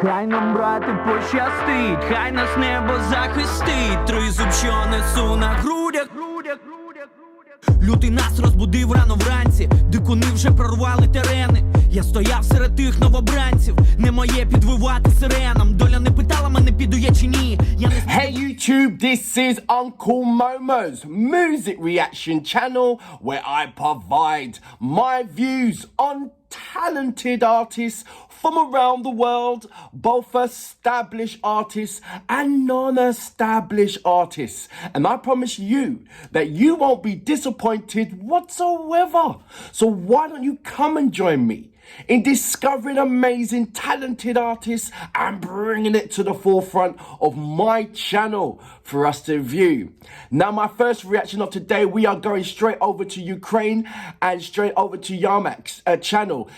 Хай нам, брате, пощастить, хай нас небо захистить. Тризуб, що несу на грудях. Лютий нас розбудив рано вранці, дикуни вже прорвали терени. Я стояв серед тих новобранців, не моє підвивати сиренам. Доля не питала мене, піду я чи ні. Hey YouTube, this is Uncle Momo's music reaction channel, where I provide my views on talented artists from around the world, both established artists and non-established artists. And I promise you that you won't be disappointed whatsoever. So why don't you come and join me in discovering amazing talented artists and bringing it to the forefront of my channel for us to view. Now, my first reaction of today, we are going straight over to Ukraine and straight over to YARMAK's channel.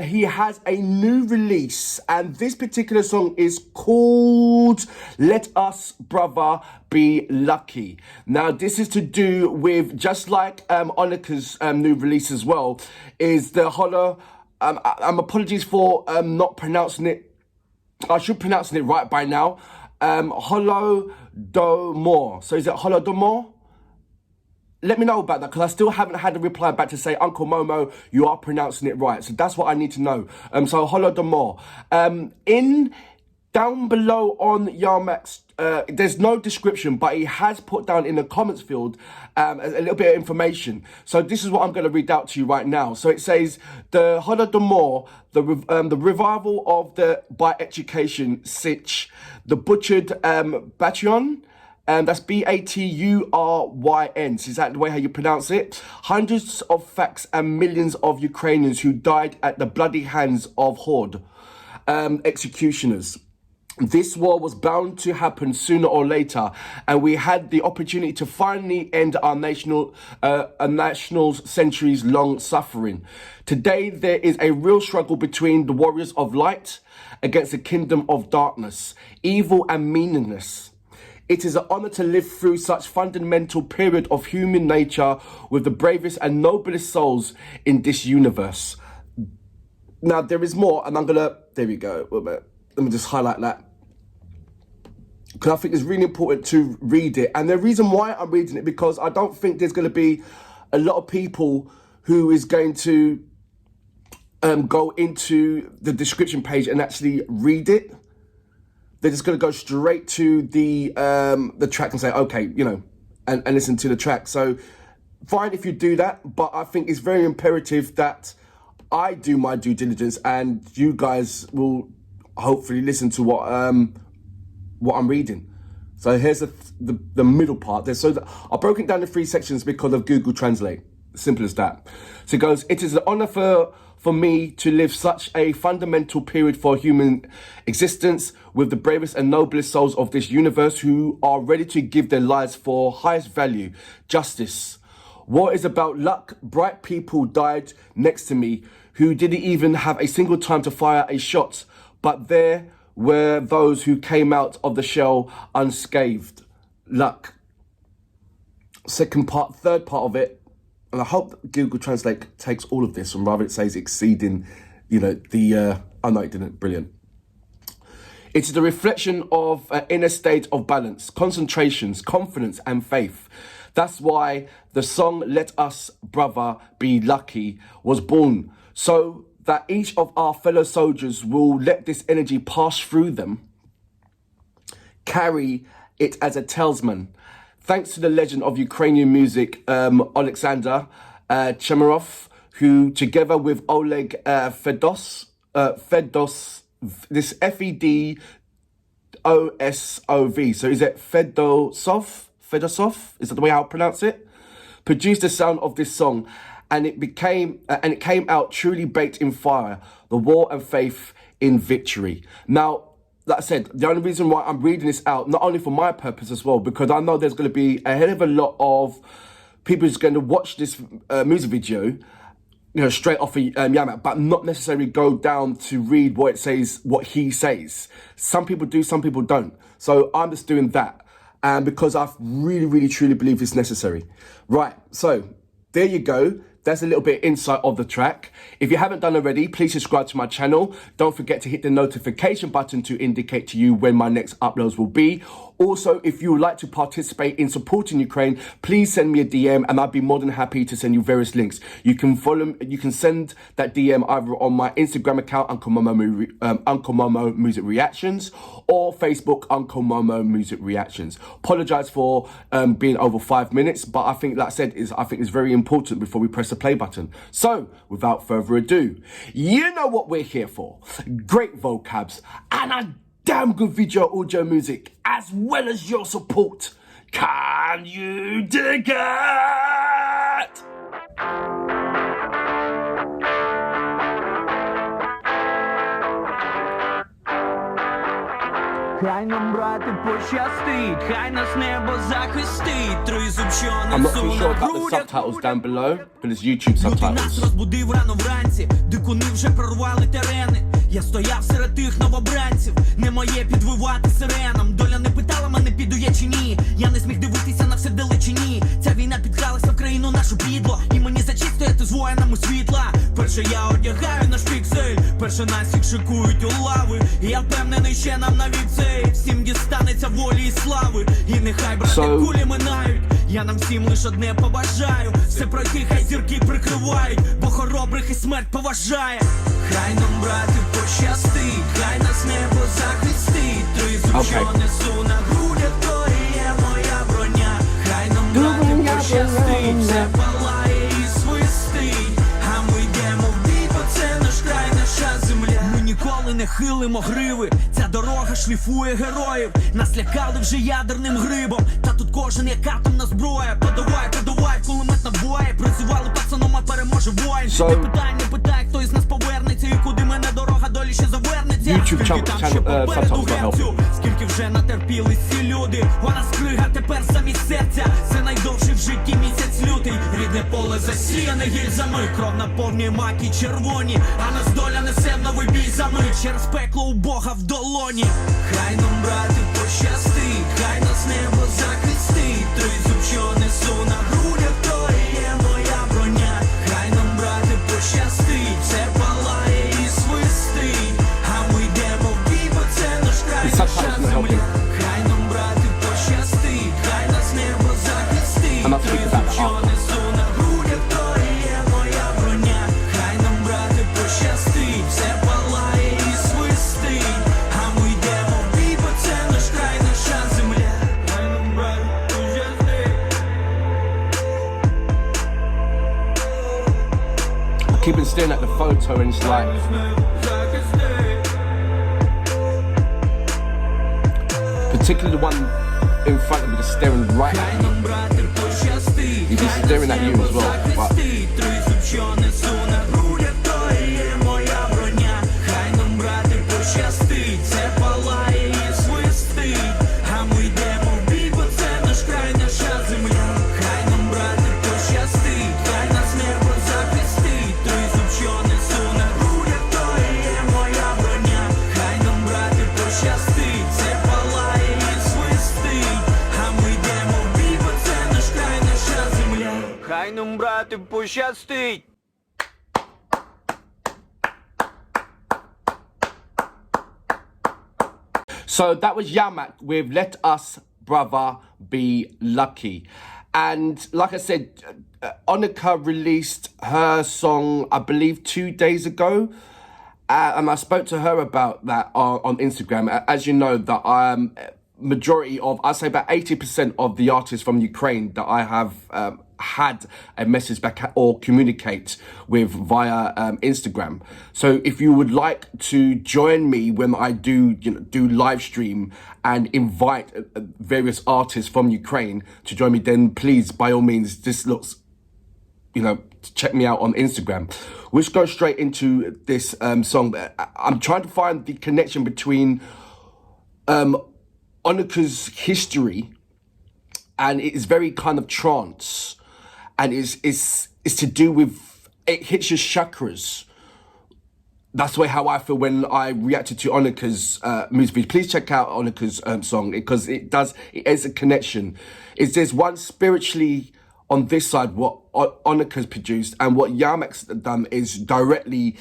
He has a new release, and this particular song is called Let Us Brother Be Lucky. Now, this is to do with, just like Onika's new release as well, is the apologies for not pronouncing it. I should pronounce it right by now. Holodamor. So is it Holodamor? Let me know about that, because I still haven't had a reply back to say, Uncle Momo, you are pronouncing it right. So that's what I need to know. So Holodamor. Down below on YARMAK's, there's no description, but he has put down in the comments field a little bit of information. So this is what I'm going to read out to you right now. So it says, the Holodamor, the revival of the by education sitch, the butchered Baturian, that's Baturyn. So is that the way how you pronounce it? Hundreds of facts and millions of Ukrainians who died at the bloody hands of horde executioners. This war was bound to happen sooner or later, and we had the opportunity to finally end our national's centuries-long suffering. Today, there is a real struggle between the warriors of light against the kingdom of darkness, evil and meaningless. It is an honor to live through such fundamental period of human nature with the bravest and noblest souls in this universe. Now, there is more, and there we go. Let me just highlight that, because I think it's really important to read it. And the reason why I'm reading it, because I don't think there's going to be a lot of people who is going to go into the description page and actually read it. They're just going to go straight to the track and say, okay, you know, and listen to the track. So fine if you do that, but I think it's very imperative that I do my due diligence and you guys will hopefully listen to what I'm reading. So here's the middle part. I've broken it down in 3 sections because of Google Translate. Simple as that. So it goes, it is an honor for me to live such a fundamental period for human existence with the bravest and noblest souls of this universe who are ready to give their lives for highest value, justice. War is about luck. Bright people died next to me who didn't even have a single time to fire a shot, but there were those who came out of the shell unscathed. Luck. Third part of it, and I hope Google Translate takes all of this, and rather it says exceeding, you know, oh no, it didn't, brilliant. It is a reflection of an inner state of balance, concentrations, confidence and faith. That's why the song Let Us Brother Be Lucky was born, so that each of our fellow soldiers will let this energy pass through them, carry it as a talisman. Thanks to the legend of Ukrainian music, Alexander Chemarov, who together with Oleg Fedosov, this Fedosov, so is it Fedosov? Is that the way I'll pronounce it? Produced the sound of this song, and it came out truly baked in fire, the war and faith in victory. Now, like I said, the only reason why I'm reading this out, not only for my purpose as well, because I know there's going to be a hell of a lot of people who's going to watch this music video, you know, straight off of YARMAK, but not necessarily go down to read what it says, what he says. Some people do, some people don't. So I'm just doing that, and because I really, really, truly believe it's necessary. Right, so there you go. that's a little bit insight of the track. If you haven't done already, please subscribe to my channel. Don't forget to hit the notification button to indicate to you when my next uploads will be. Also, if you would like to participate in supporting Ukraine, please send me a DM and I'd be more than happy to send you various links. You can send that DM either on my Instagram account, Uncle Momo Music Reactions, or Facebook, Uncle Momo Music Reactions. Apologise for being over 5 minutes, but I think, like I said, I think it's very important before we press the play button. So, without further ado, you know what we're here for. Great vocabs and a damn good video audio music, as well as your support. Can you dig it? Хай нам, брате, пощастить, хай нас небо захистить, тризуб, що I'm not too несу sure на about the грудях. subtitles down below, but it's YouTube Лютий нас subtitles. розбудив рано вранці, дикуни вже прорвали терени. Я стояв серед тих новобранців, не моє підвивати сиренам. Доля не питала мене, піду я чи ні. Я не зміг дивитися на все вдалечині. Ця війна підкралася в країну нашу підло, і мені за честь стояти з воїнами світла. Перше я одягаю наш піксель, перше нас їх шикують у лави. І я впевнений, ще нам навіть цей всім дістанеться волі і слави. І нехай, брати, кулі минають, я нам всім лиш одне побажаю. Все пройти, хай зірки прикривають, бо хоробрих і смерть поважає. Хай нам, брати, пощастить, хай нас небо захистить, тризуб, що несу на грудях, то і є моя броня. Хай нам, брати, пощастить, все палає і свистить, а ми йдемо в бій, бо це наш край, наша земля. Ми ніколи не хилимо гриви, ця дорога шліфує героїв. Нас лякали вже ядерним грибом, та тут кожен як атомна зброя. Подавай, кулемет набої, призивали пацаном, а переможе воїн. Не питай, хто із нас повернеться, і куди мене дорога долі ще завернеться. YouTube Скільки там ще попереду гравцю, скільки вже натерпілись ці люди. Вона скрига тепер замість серця, це найдовший в житті місяць лютий. Рідне поле засіяне гільзами, кров наповнює маки червоні, а нас доля несе в новий бій за мить, через пекло у Бога в долоні. Хай нам, брати, пощастить, хай нас небо захистить, тризуб, що несу на грудях, то і є моя броня. Хай нам, брати, пощастить, все палає і свистить, а ми йдемо в бій, бо це наш край, наша земля. Хай нам, брати, пощастить, хай нас небо захистить, тризуб, що несу на грудях, то і є моя броня. Хай нам, брати, пощастить, все палає і свистить, а ми йдемо в бій, бо це наш край, наша земля. Хай нам, брати, пощастить. I keep on staring at the photo and it's like, particularly the one in front of me just staring right at me. He's just staring at you as well. But Тризуб, що несу на грудях, то і є моя броня. Хай нам, брати, пощастить, все палає і свистить, а ми йдемо в бій, бо це наш край, наша земля. Хай нам, брати, пощастить, хай нас небо захистить, тризуб, що несу на грудях, то і є моя броня. Хай нам, брати, пощастить, все палає і свистить, а ми йдемо в бій, бо це наш край, наша земля. Хай нам, брати, пощастить. so that was YARMAK with Let Us Brother Be Lucky. And like I said, Annika released her song, I believe, 2 days ago. And I spoke to her about that on Instagram. As you know, that I'm majority of, I'd say about 80% of the artists from Ukraine that I have had a message back or communicate with via Instagram. So if you would like to join me when I do live stream and invite various artists from Ukraine to join me, then please, by all means, this looks, check me out on Instagram. We'll just go straight into this song. I'm trying to find the connection between Annika's history, and it is very kind of trance, and it's to do with, it hits your chakras. That's the way how I feel when I reacted to Annika's music video. Please check out Annika's song, because it is a connection. There's one spiritually on this side what Onika's produced, and what YARMAK's done is directly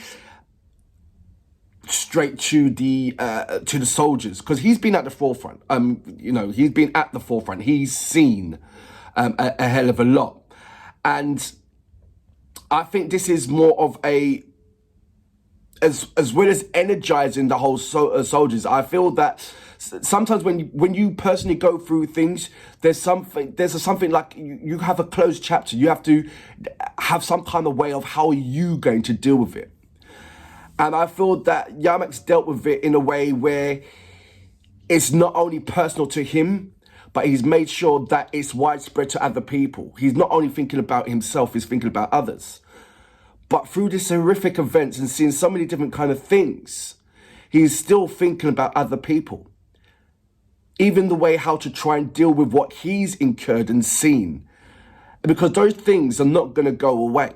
straight to the soldiers, because he's been at the forefront. He's been at the forefront. He's seen a hell of a lot, and I think this is more of a, as well as energizing the whole soldiers. I feel that sometimes when you personally go through things, there's something like you have a closed chapter. You have to have some kind of way of how you going to deal with it. And I feel that YARMAK's dealt with it in a way where it's not only personal to him, but he's made sure that it's widespread to other people. He's not only thinking about himself, he's thinking about others. But through these horrific events and seeing so many different kind of things, he's still thinking about other people. Even the way how to try and deal with what he's incurred and seen. Because those things are not going to go away.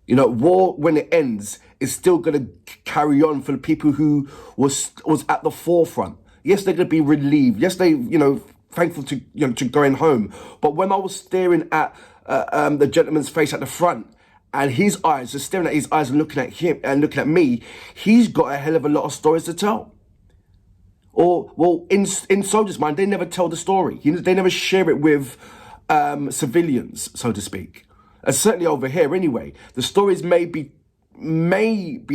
War, when it ends, is still going to carry on for the people who was at the forefront. Yes, they're going to be relieved. Yes, they, thankful to going home. But when I was staring at the gentleman's face at the front, and his eyes, just staring at his eyes and looking at him and looking at me, he's got a hell of a lot of stories to tell. Or, well, in soldiers' mind, they never tell the story. They never share it with civilians, so to speak. Certainly over here, anyway. The stories may be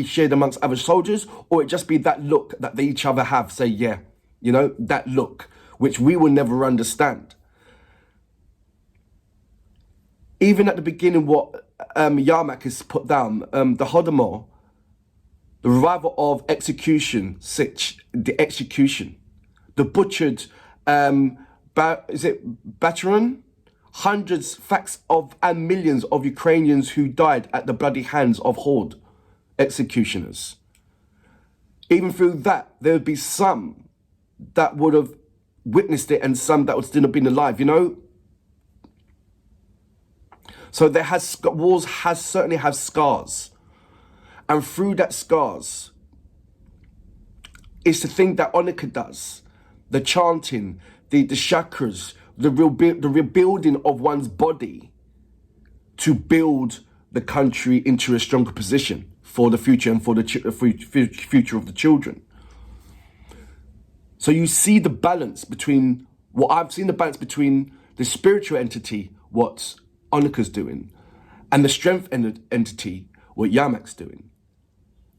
shared amongst other soldiers, or it just be that look that they each other have. Say, yeah, that look, which we will never understand. Even at the beginning, what YARMAK has put down, the Holdomor, the revival of execution, the execution, the butchered, Baturин? Hundreds, facts of, and millions of Ukrainians who died at the bloody hands of horde executioners. Even through that, there would be some that would have witnessed it and some that would still have been alive, So wars certainly have scars. And through that scars, it's the thing that Onika does. The chanting, the chakras, the rebuilding of one's body to build the country into a stronger position for the future and for the future of the children. So you see the balance between I've seen the balance between the spiritual entity, what Onika's doing, and the strength entity, what YARMAK's doing.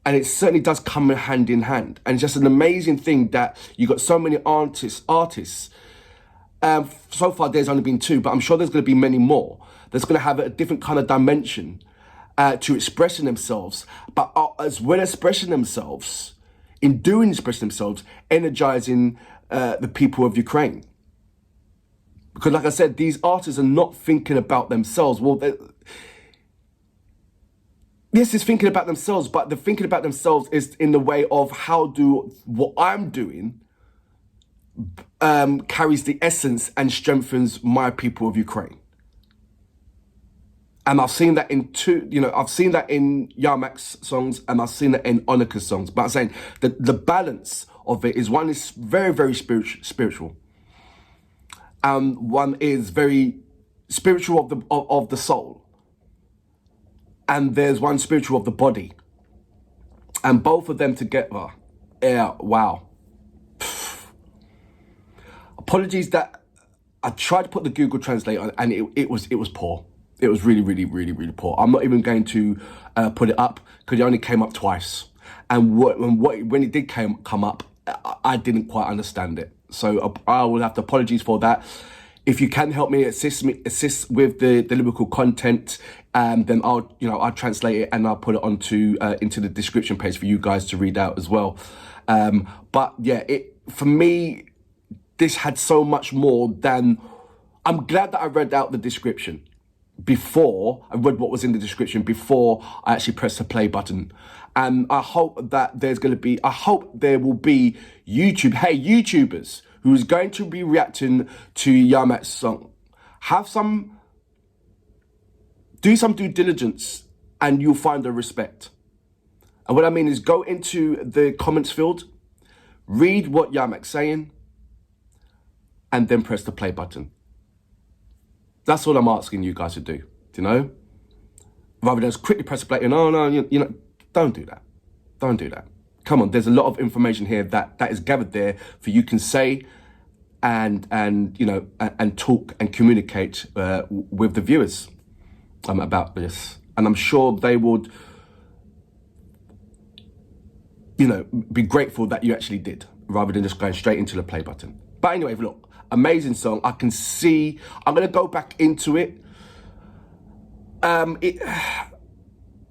And it certainly does come hand in hand. And it's just an amazing thing that you got so many artists. So far, there's only been 2, but I'm sure there's going to be many more. That's going to have a different kind of dimension to expressing themselves. But as well as expressing themselves, expressing themselves, energizing the people of Ukraine. Because like I said, these artists are not thinking about themselves. Well, yes, it's thinking about themselves, but the thinking about themselves is in the way of how do what I'm doing carries the essence and strengthens my people of Ukraine. And I've seen that I've seen that in YARMAK's songs and I've seen that in Onika's songs. But I'm saying that the balance of it is one is very, very spiritual. One is very spiritual of the soul. And there's one spiritual of the body. And both of them together, wow. Apologies that I tried to put the Google Translate on and it was poor. It was really, really, really, really poor. I'm not even going to put it up because it only came up twice. And when it did come up, I didn't quite understand it. So I will have to apologies for that. If you can help me, assist with the lyrical content, then I'll translate it and I'll put it into the description page for you guys to read out as well. But yeah, for me, this had so much more than. I'm glad that I read out the description before I read what was in the description before I actually pressed the play button. And I hope that I hope there will be YouTubers who's going to be reacting to YARMAK's song. Do some due diligence and you'll find the respect. And what I mean is go into the comments field, read what YARMAK's saying, and then press the play button. That's all I'm asking you guys to do, you know? Rather than just quickly press play and, oh no, you know, don't do that. Don't do that. Come on, there's a lot of information here that is gathered there for you can say and you know, and talk and communicate with the viewers about this. And I'm sure they would, you know, be grateful that you actually did, rather than just going straight into the play button. But anyway, look, amazing song. I can see, I'm gonna go back into it.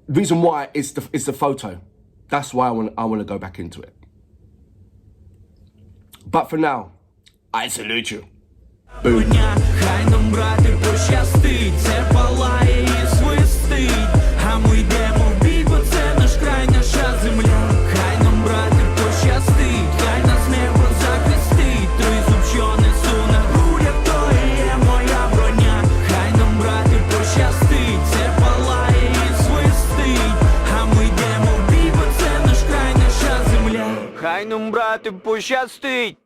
Reason why is the photo. That's why I want to go back into it. But for now, I salute you. Boom. Хай нам, брате, пощастить, це палає і свистить, а ми йдемо в бій, бо це наш край, наша земля. Хай нам, брате, пощастить, хай нас небо захистить, тризуб, що несу на грудях, то і є моя броня. Хай нам, брате, пощастить, це палає і свистить, а ми йдемо в бій, бо це наш край, наша земля. Хай нам, брате, пощастить.